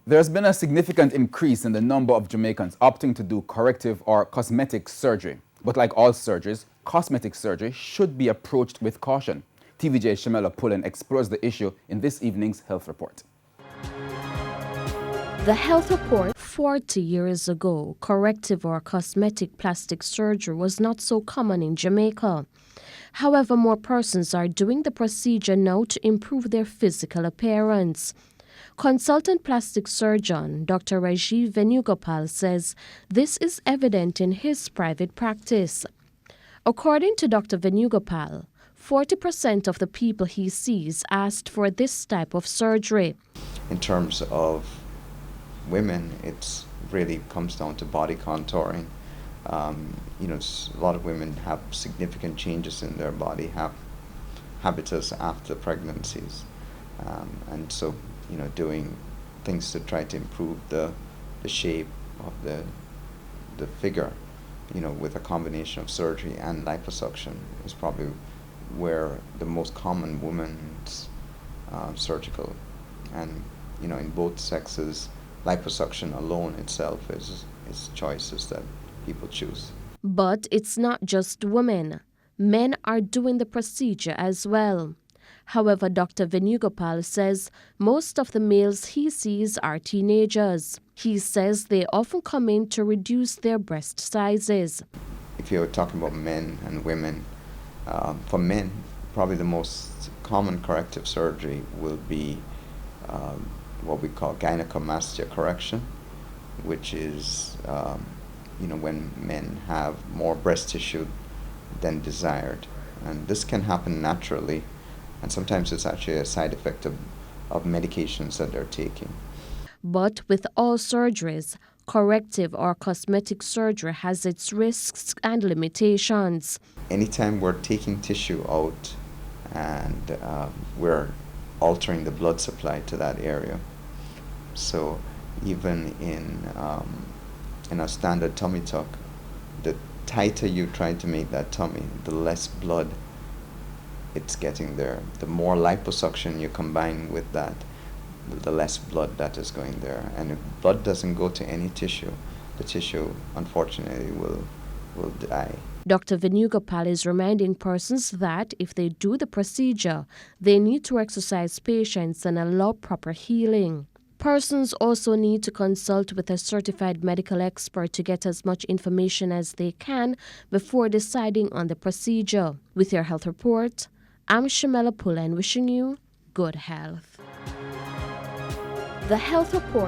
There's been a significant increase in the number of Jamaicans opting to do corrective or cosmetic surgery. But like all surgeries, cosmetic surgery should be approached with caution. TVJ Shamela Pullen explores the issue in this evening's health report. The health report: 40 years ago, corrective or cosmetic plastic surgery was not so common in Jamaica. However, more persons are doing the procedure now to improve their physical appearance. Consultant plastic surgeon Dr. Rajiv Venugopal says this is evident in his private practice. According to Dr. Venugopal, 40% of the people he sees asked for this type of surgery. In terms of women, it really comes down to body contouring. A lot of women have significant changes in their body, have habitus after pregnancies, and so doing things to try to improve the shape of the figure, with a combination of surgery and liposuction is probably where the most common women's surgical, and in both sexes, liposuction alone itself is choices that people choose. But it's not just women. Men are doing the procedure as well. However, Dr. Venugopal says most of the males he sees are teenagers. He says they often come in to reduce their breast sizes. If you're talking about men and women, for men, probably the most common corrective surgery will be what we call gynecomastia correction, which is when men have more breast tissue than desired. And this can happen naturally, and sometimes it's actually a side effect of medications that they're taking. But with all surgeries, corrective or cosmetic surgery has its risks and limitations. Anytime we're taking tissue out and we're altering the blood supply to that area. So even in a standard tummy tuck, the tighter you try to make that tummy, the less blood it's getting there. The more liposuction you combine with that, the less blood that is going there. And if blood doesn't go to any tissue, the tissue unfortunately will die. Dr. Venugopal is reminding persons that if they do the procedure, they need to exercise patience and allow proper healing. Persons also need to consult with a certified medical expert to get as much information as they can before deciding on the procedure. With your health report, I'm Shamela Pullen wishing you good health. The health report